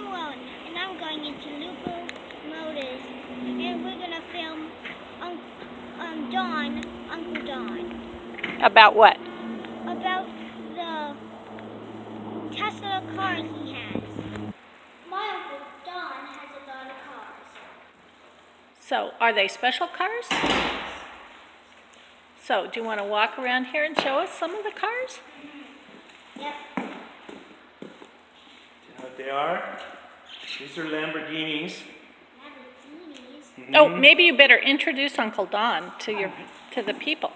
I'm Rowen, and I'm going into Lupo Motors, and we're gonna film Uncle Don. About what? About the Tesla car he has. My Uncle Don has a lot of cars. So, are they special cars? So, do you want to walk around here and show us some of the cars? Yep. Do you know what they are? These are Lamborghinis. Lamborghinis. Oh, maybe you better introduce Uncle Don to the people.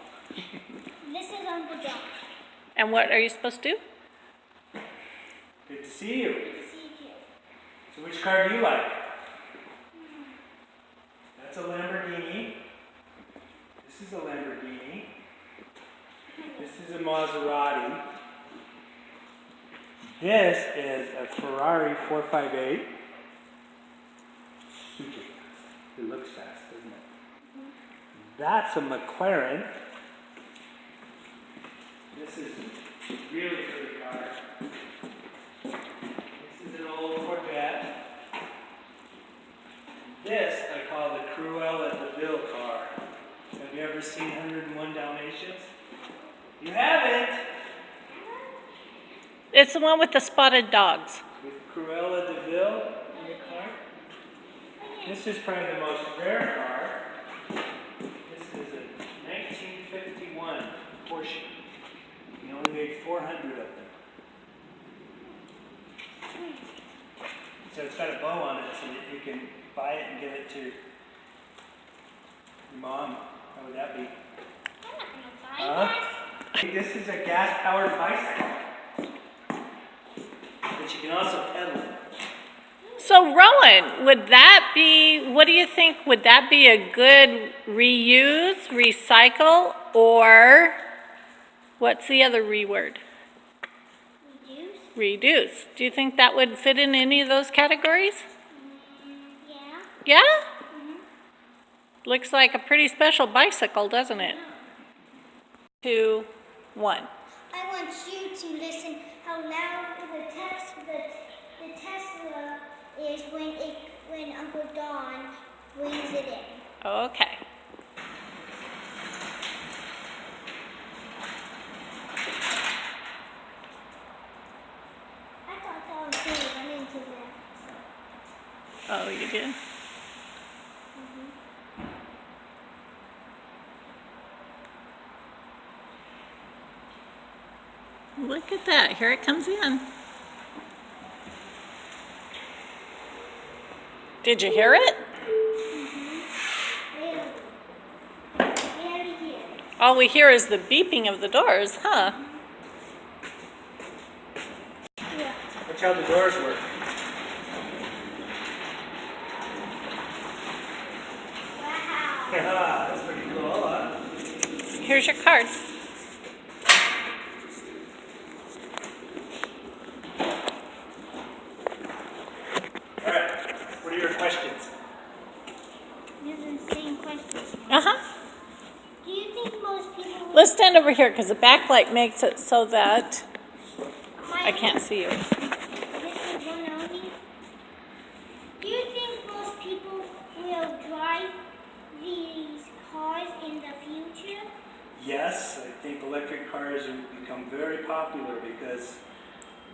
This is Uncle Don. And what are you supposed to do? Good to see you. Good to see you too. So which car do you like? That's a Lamborghini. This is a Lamborghini. This is a Maserati. This is a Ferrari 458. Super fast. It looks fast, doesn't it? That's a McLaren. This is really pretty car. This is an old Corvette. This I call the Cruella de Vil car. Have you ever seen 101 Dalmatians? You haven't? It's the one with the spotted dogs. With Cruella de Vil in the car? This is probably the most rare car. This is a 1951 Porsche. He only made 400 of them. So it's got a bow on it so that you can buy it and give it to your mom. How would that be? I'm not gonna buy that. This is a gas-powered bicycle. But you can also pedal it. So, Rowen, what do you think, would that be a good reuse, recycle, or what's the other word? Reduce? Reduce. Do you think that would fit in any of those categories? Yeah. Yeah? Mm-hmm. Looks like a pretty special bicycle, doesn't it? 2, 1. I want you to listen how loud the Tesla is when Uncle Don brings it in. Okay. I thought that was going to run into that. Oh, you did? Look at that. Here it comes in. Did you hear it? Very here. All we hear is the beeping of the doors, huh? Yeah. Watch how the doors work. Wow. That's pretty cool, huh? Here's your card. Alright, what are your questions? These are the same questions. Uh-huh. Do you think most people Let's stand over here because the backlight makes it so that I can't see you. This is one only. Do you think most people will drive these cars in the future? Yes, I think electric cars have become very popular because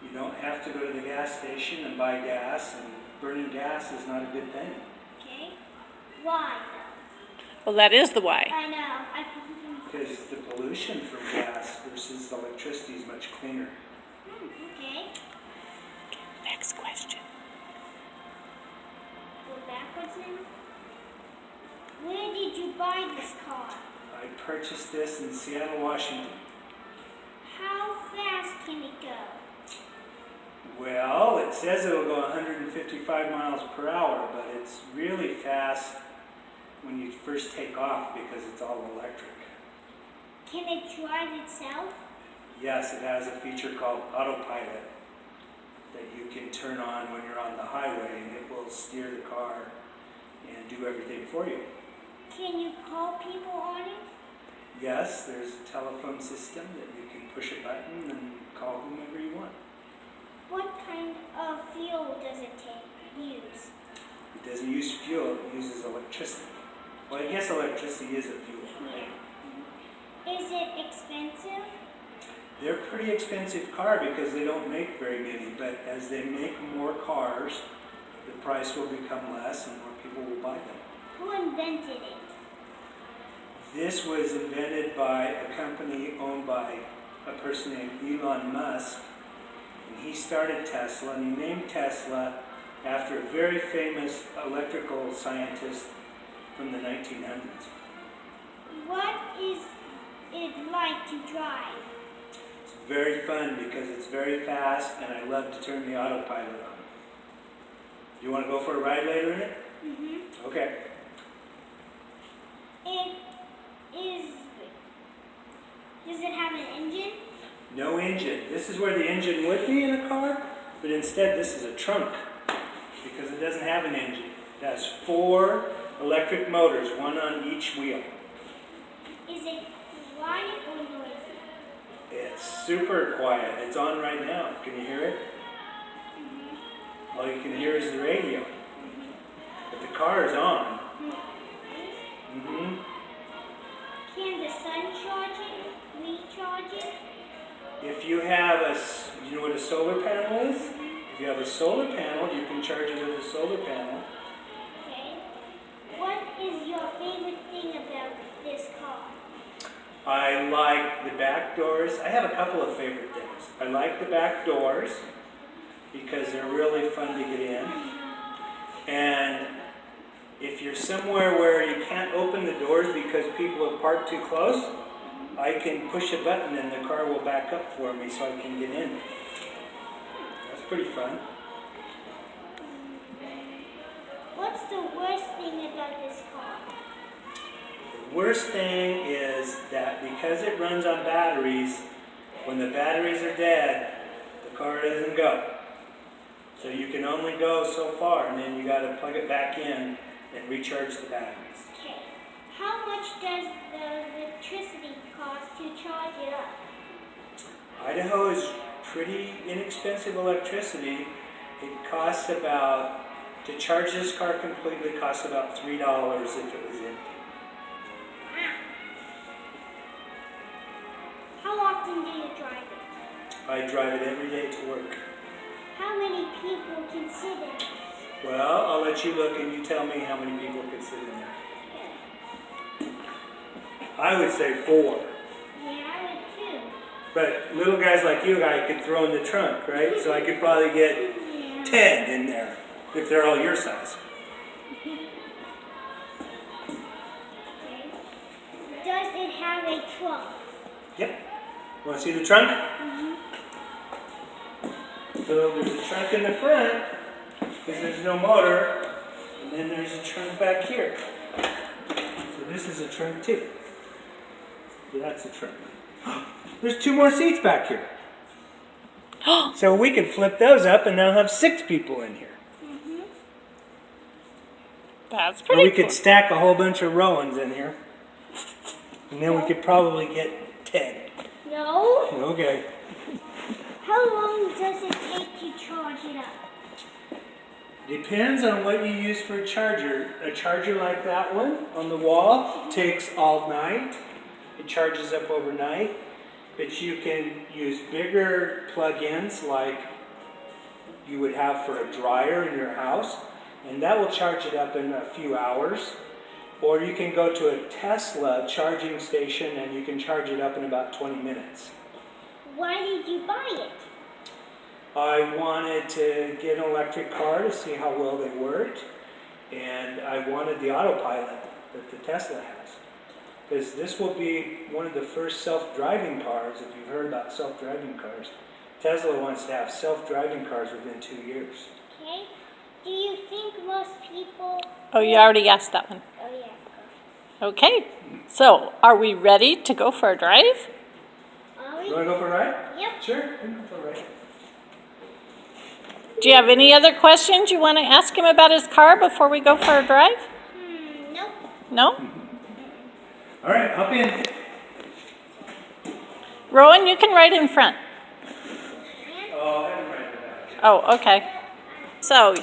you don't have to go to the gas station and buy gas, and burning gas is not a good thing. Okay. Why though? Well, that is the why. I know. Because the pollution from gas versus electricity is much cleaner. Okay. Next question. Go backwards now. Where did you buy this car? I purchased this in Seattle, Washington. How fast can it go? Well, it says it will go 155 miles per hour, but it's really fast when you first take off because it's all electric. Can it drive itself? Yes, it has a feature called autopilot that you can turn on when you're on the highway, and it will steer the car and do everything for you. Can you call people on it? Yes, there's a telephone system that you can push a button and call whomever you want. What kind of fuel does it take? use? It doesn't use fuel, it uses electricity. Well, I guess electricity is a fuel. Yeah. Is it expensive? They're a pretty expensive car because they don't make very many, but as they make more cars, the price will become less and more people will buy them. Who invented it? This was invented by a company owned by a person named Elon Musk, and he started Tesla, and he named Tesla after a very famous electrical scientist from the 1900s. What is it like to drive? It's very fun because it's very fast, and I love to turn the autopilot on. You want to go for a ride later in it? Mm-hmm. Okay. Does it have an engine? No engine. This is where the engine would be in a car, but instead this is a trunk because it doesn't have an engine. It has 4 electric motors, one on each wheel. Is it quiet or noisy? It's super quiet. It's on right now. Can you hear it? Mm-hmm. All you can hear is the radio. But the car is on. Mm-hmm. Can the sun charge it? Recharge it? If you have you know what a solar panel is? If you have a solar panel, you can charge it with a solar panel. Okay. What is your favorite thing about this car? I like the back doors. I have a couple of favorite things. I like the back doors because they're really fun to get in. And if you're somewhere where you can't open the doors because people have parked too close, I can push a button and the car will back up for me so I can get in. That's pretty fun. What's the worst thing about this car? The worst thing is that because it runs on batteries, when the batteries are dead, the car doesn't go. So you can only go so far, and then you got to plug it back in and recharge the batteries. Okay. How much does the electricity cost to charge it up? Idaho is pretty inexpensive electricity. It costs about, to charge this car completely, costs about $3 if it was empty. How often do you drive it? I drive it every day to work. How many people can sit in it? Well, I'll let you look and you tell me how many people can sit in there. I would say 4. Yeah, I would too. But little guys like you, I could throw in the trunk, right? So I could probably get 10 in there if they're all your size. Okay. Does it have a trunk? Yep. Want to see the trunk? Mm-hmm. So there's a trunk in the front because there's no motor, and then there's a trunk back here. So this is a trunk too. So that's a trunk. There's 2 more seats back here. So we could flip those up and now have 6 people in here. Mm-hmm. That's Or pretty we cool. could stack a whole bunch of Rowens in here. And then we could probably get 10. No. Okay. How long does it take to charge it up? Depends on what you use for a charger. A charger like that one on the wall takes all night. It charges up overnight. But you can use bigger plug-ins like you would have for a dryer in your house, and that will charge it up in a few hours. Or you can go to a Tesla charging station and you can charge it up in about 20 minutes. Why did you buy it? I wanted to get an electric car to see how well they worked, and I wanted the autopilot that the Tesla has. Because this will be one of the first self-driving cars, if you've heard about self-driving cars. Tesla wants to have self-driving cars within 2 years. Okay. Do you think most people... Oh, you already asked that one. Oh, yeah. Okay. So, are we ready to go for a drive? Are You we? want to go for a ride? Yep. Sure, we can go for a ride. Do you have any other questions you want to ask him about his car before we go for a drive? Nope. No? All right, hop in. Rowan, you can ride in front. Oh, I haven't ridden that. Oh, okay. So,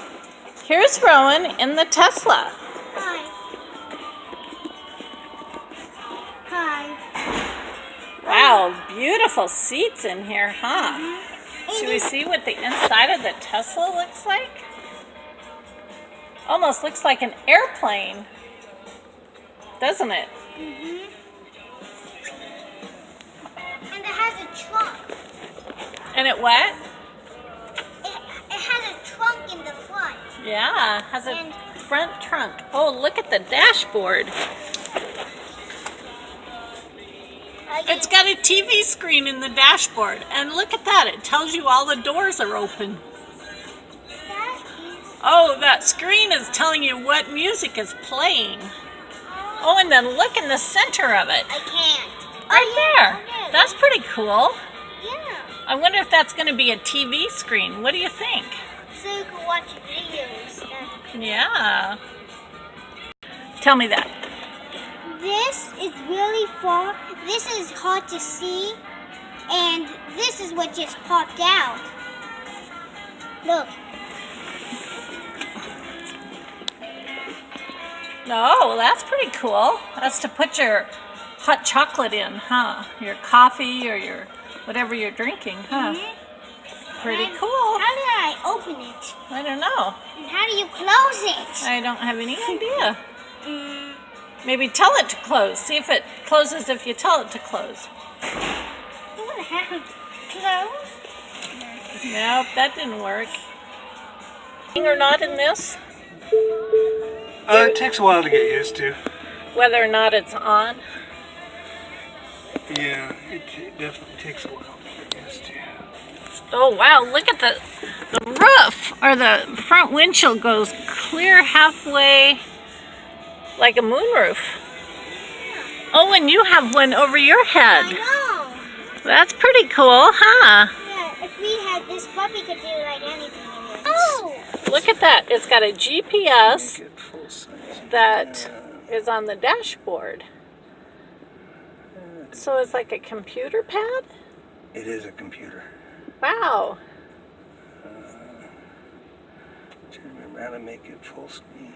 Here's Rowan in the Tesla. Hi. Hi. Wow, beautiful seats in here, huh? Should we see what the inside of the Tesla looks like? Almost looks like an airplane, doesn't it? And it has a trunk. And it what? It has a trunk in the front. Yeah, has a And- front trunk. Oh, look at the dashboard. It's got a TV screen in the dashboard. And look at that, it tells you all the doors are open. That is. Oh, that screen is telling you what music is playing. Oh, and then look in the center of it. I can't. Right there. Okay. That's pretty cool. Yeah. I wonder if that's going to be a TV screen. What do you think? So you can watch videos. Yeah. Tell me that. This is really far. This is hard to see. And this is what just popped out. Look. Oh, that's pretty cool. That's to put your hot chocolate in, huh? Your coffee or your whatever you're drinking, huh? Pretty And cool. How do I open it? I don't know. And how do you close it? I don't have any idea. Mm, Maybe tell it to close. See if it closes if you tell it to close. close? Nope, that didn't work. Or not in this? It takes a while to get used to. Whether or not it's on. Yeah, it definitely takes a while to get used to. Oh wow, look at the roof or the front windshield goes clear halfway like a moonroof. Oh, and you have one over your I head. know. That's pretty cool, huh? Yeah, if we had this puppy could do like anything in it. Oh! Look at that. It's got a GPS Get full size. that is on the dashboard. So it's like a computer pad? It is a computer. Wow. Trying to remember how to make it full screen.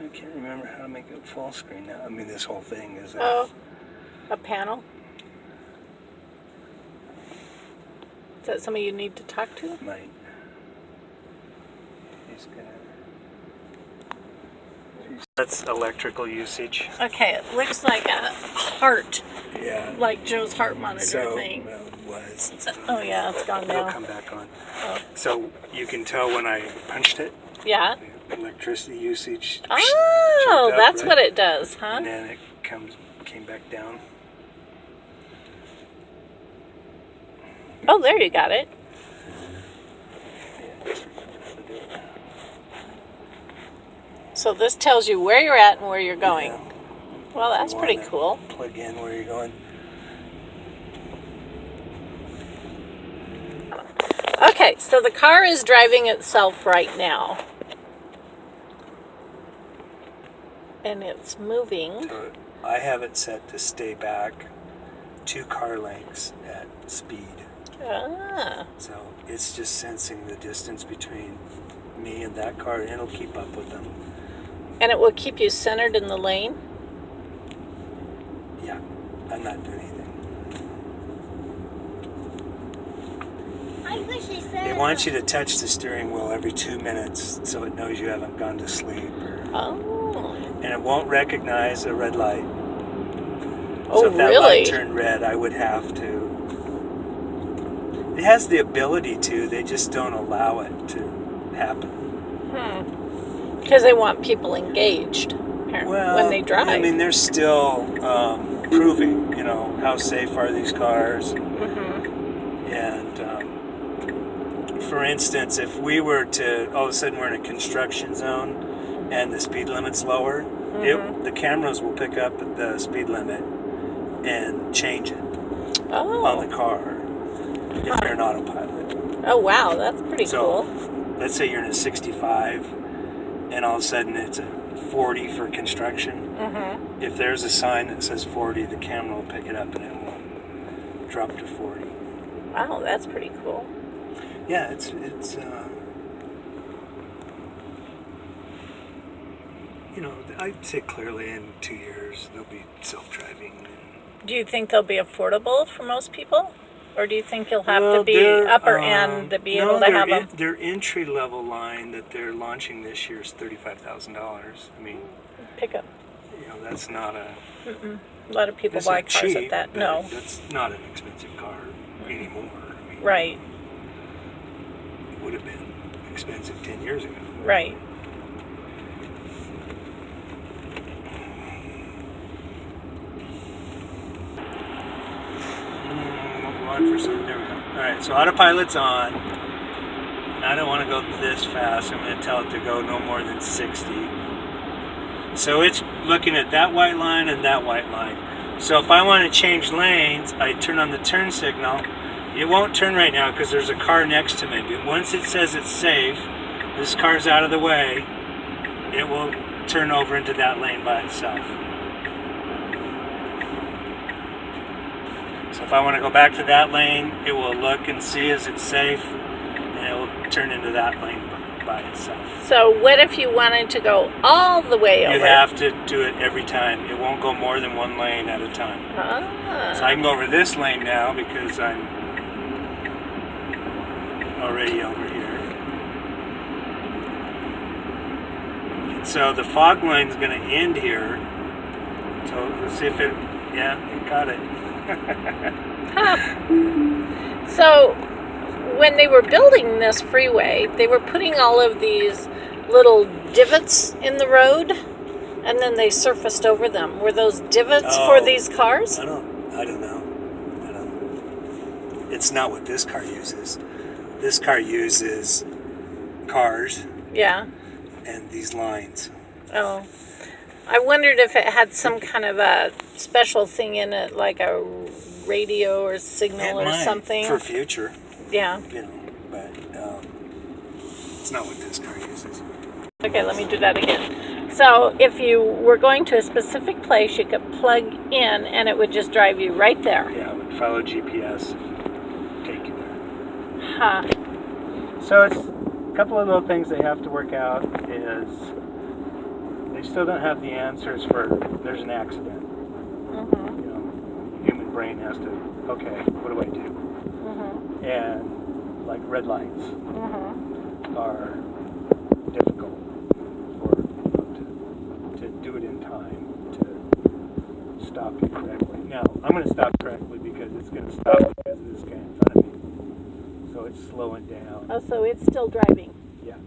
I can't remember how to make it full screen now. I mean, this whole thing is. Oh, a panel? Is that somebody you need to talk to? Might. He's gonna. That's electrical usage. Okay, it looks like a heart, Yeah. like Joe's heart monitor So, thing. well, it was. It's Oh yeah, it's gone It'll now. come back on. Oh. So you can tell when I punched it, Yeah. electricity usage. Oh, jumped up, that's right? what it does, huh? And then it came back down. Oh, there you got it. Yeah, just remember how to do it. So this tells you where you're at and where you're going. Yeah. Well, that's You pretty wanna cool. Plug in where you're going. Okay, so the car is driving itself right now. And it's moving. So I have it set to stay back 2 car lengths at speed. Ah, So it's just sensing the distance between me and that car, and it'll keep up with them. and it will keep you centered in the lane? Yeah, I'm not doing anything. I wish they said. They want you to touch the steering wheel every 2 minutes so it knows you haven't gone to sleep. Oh. And it won't recognize a red light. Oh, So if that really? light turned red, I would have to. It has the ability to, they just don't allow it to happen. Because they want people engaged apparently, Well, when they drive. I mean, they're still proving, how safe are these cars. And for instance, if we were to, all of a sudden we're in a construction zone and the speed limit's lower, the cameras will pick up the speed limit and change it on the car if you're an autopilot. Oh, wow, that's pretty So cool. let's say you're in a 65 and all of a sudden it's a 40 for construction. Mm-hmm. If there's a sign that says 40, the camera will pick it up and it will drop to 40. Wow, that's pretty cool. Yeah, it's I'd say clearly in 2 years they'll be self-driving. Do you think they'll be affordable for most people? Or do you think you'll have Well, to be they're, upper end to be able to have them? Their entry-level line that they're launching this year is $35,000. I mean, Pick up. That's not a... Mm-mm. A lot of people It's buy not cars cheap, at that. but No. that's not an expensive car anymore. I mean, Right. It would have been expensive 10 years ago. Right. We'll go on for some. There we go. All right, so autopilot's on. And I don't want to go this fast. I'm going to tell it to go no more than 60. So it's looking at that white line and that white line. So if I want to change lanes, I turn on the turn signal. It won't turn right now because there's a car next to me. But once it says it's safe, this car's out of the way, it will turn over into that lane by itself. So if I want to go back to that lane, it will look and see is it safe, and it will turn into that lane by itself. So what if you wanted to go all the way over? You have to do it every time. It won't go more than one lane at a time. Ah. So I can go over this lane now because I'm already over here. And so the fog line is going to end here. So let's see if it got it. Huh. So when they were building this freeway, they were putting all of these little divots in the road, and then they surfaced over them. Were those divots for these cars? I don't know. It's not what this car uses. This car uses cars Yeah. and these lines. Oh. I wondered if it had some kind of a special thing in it, like a radio or signal or something. For future, Yeah. but it's not what this car uses. Okay, let me do that again. So if you were going to a specific place, you could plug in and it would just drive you right there. Yeah, it would follow GPS and take you there. Huh. So it's a couple of little things they have to work out is they still don't have the answers for there's an accident. Mm-hmm. Human brain has to, okay, what do I do? Mm-hmm. And like red lights Mm-hmm. are difficult for to do it in time to stop you correctly. Now, I'm going to stop correctly because it's going to stop because of this guy in front of me. So it's slowing down. Oh, so it's still driving. Yeah.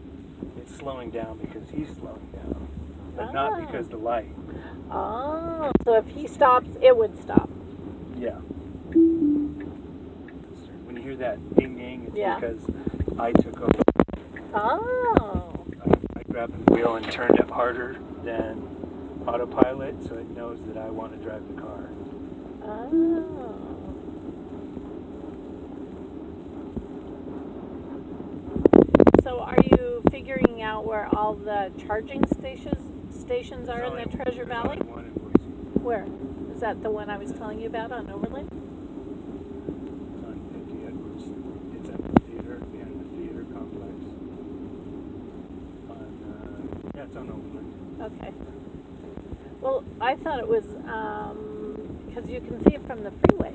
It's slowing down because he's slowing down. But not because the light. Oh, so if he stops, it would stop. Yeah. When you hear that ding ding, it's because I took over. Oh. I grabbed the wheel and turned it harder than autopilot so it knows that I want to drive the car. Oh. So are you figuring out where all the charging stations are in the Treasure Valley? One in Boise. Where? Is that the one I was telling you about on Overland? On 50 Edwards. It's at the theater, behind the theater complex. It's on Overland. Okay. Well, I thought it was, because you can see it from the freeway.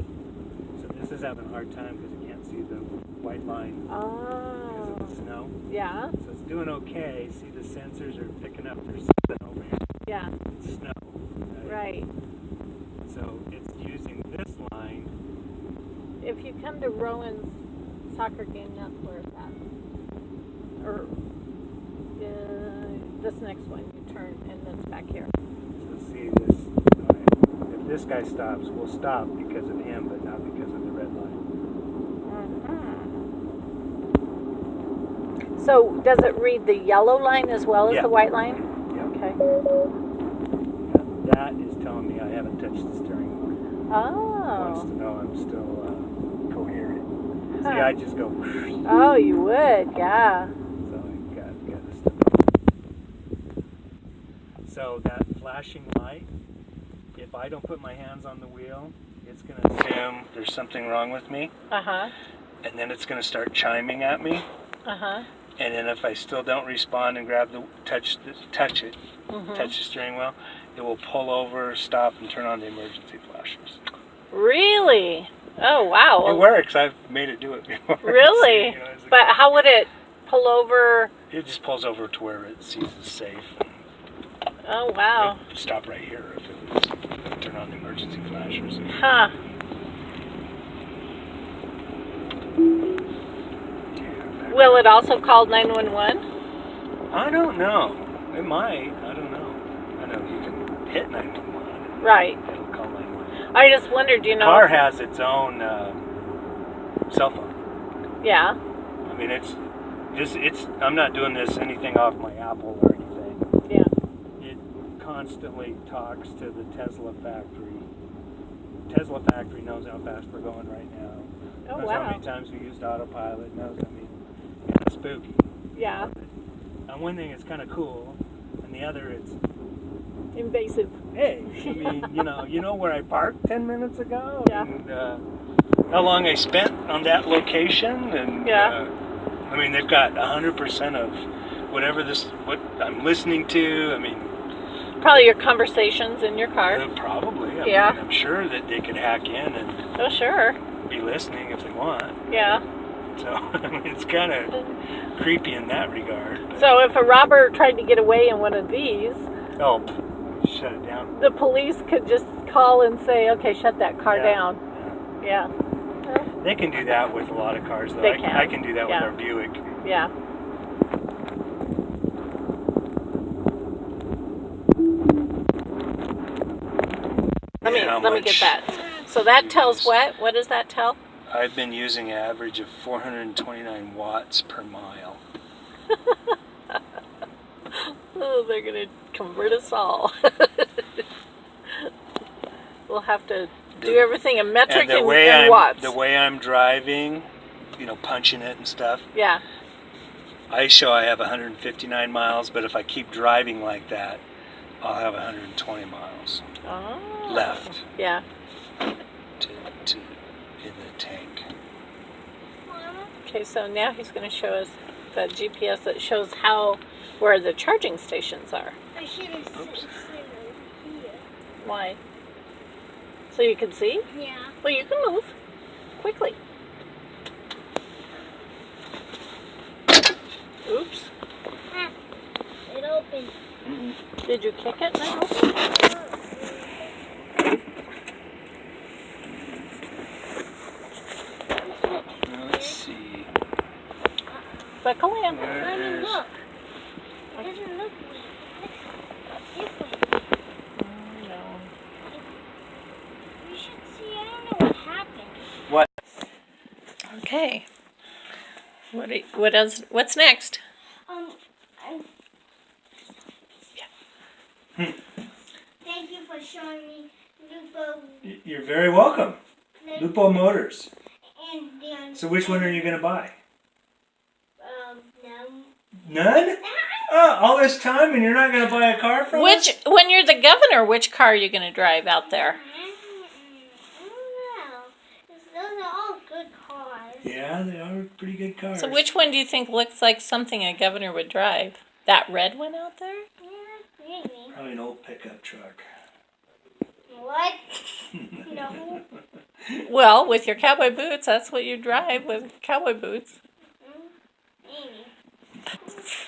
So this is having a hard time because it can't see the white line because of the snow. Yeah. So it's doing okay. See, the sensors are picking up. There's something over here. Yeah. It's snow. Right. So it's using this line. If you come to Rowen's soccer game, that's where it's at. Or this next one, you turn and it's back here. So see this. If this guy stops, we'll stop because of him, but not because of the red line. Mm-hmm. So does it read the yellow line as well as the white line? Yeah. Okay. Yeah, that is telling me I haven't touched the steering wheel. It wants to Oh. know I'm still coherent. Huh. See, I just go. Oh, you would, yeah. So I got to stop. So that flashing light, if I don't put my hands on the wheel, it's going to assume there's something wrong with me. Uh-huh. And then it's going to start chiming at me. Uh-huh. And then if I still don't respond and grab touch the steering wheel, it will pull over, stop, and turn on the emergency flashers. Really? Oh, wow. It works. I've made it do it before. Really? So, but how would it pull over? It just pulls over to where it sees it's safe. Oh, wow. It'd stop right here if it was turn on the emergency flashers. Huh. Will it also call 911? I don't know. It might. I don't know. I know you can hit 911. Right. It'll call 911. I just wondered, you know. The car has its own cell phone. Yeah. I mean, it's. I'm not doing anything off my Apple or anything. Yeah. It constantly talks to the Tesla factory. Tesla factory knows how fast we're going right now. Oh, knows wow. how many times we used autopilot. Knows. I mean, kind of spooky. Yeah. On one thing, it's kind of cool, and the other, it's. Invasive. Hey, I mean, you know where I parked 10 minutes ago, Yeah. and how long I spent on that location, and Yeah. I mean, they've got 100% of what I'm listening to. I mean, Probably your conversations in your car. probably. I Yeah. mean, I'm sure that they could hack in and Oh, sure. be listening if they want. Yeah. So I mean, it's kind of creepy in that regard. But, So if a robber tried to get away in one of these, shut it down. the police could just call and say, okay, shut that car Yeah. down. Yeah. They can do that with a lot of cars, though. They I can. can do that Yeah. with our Buick. Yeah. Let me get that. So that tells what? What does that tell? I've been using an average of 429 watts per mile. Oh, they're going to convert us all. We'll have to do everything in metric and watts. The way I'm driving, punching it and stuff, Yeah. I show I have 159 miles, but if I keep driving like that, I'll have 120 miles Oh. left Yeah. to in the tank. Okay, so now he's going to show us the GPS that shows where the charging stations are. I should have said Oops. here. Why? So you can see? Yeah. Well, you can move quickly. Oops. Ah, it opened. Did you kick it now? Let's see. Buckle in. Mommy, look. It doesn't look different. No. You should see. I don't know what happened. What? Okay. What's next? Thank you for showing me Lupo You're very welcome. Lupo Motors. and the. So which one are you going to buy? No. None? Oh, all this time and you're not going to buy a car from us? When you're the governor, which car are you going to drive out there? I don't know. Those are all good cars. Yeah, they are pretty good cars. So which one do you think looks like something a governor would drive? That red one out there? Yeah, maybe. Probably an old pickup truck. What? No. Well, with your cowboy boots, that's what you drive with cowboy boots. Maybe.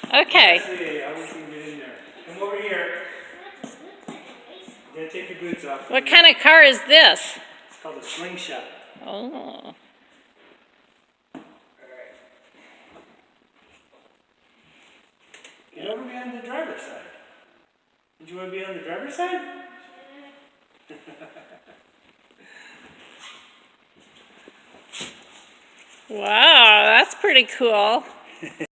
Okay. Let's see how we can get in there. Come over here. Yeah, take your boots off. What kind of car is this? It's called a slingshot. Oh. Get over behind the driver's side. Did you want to be on the driver's side? Wow, that's pretty cool.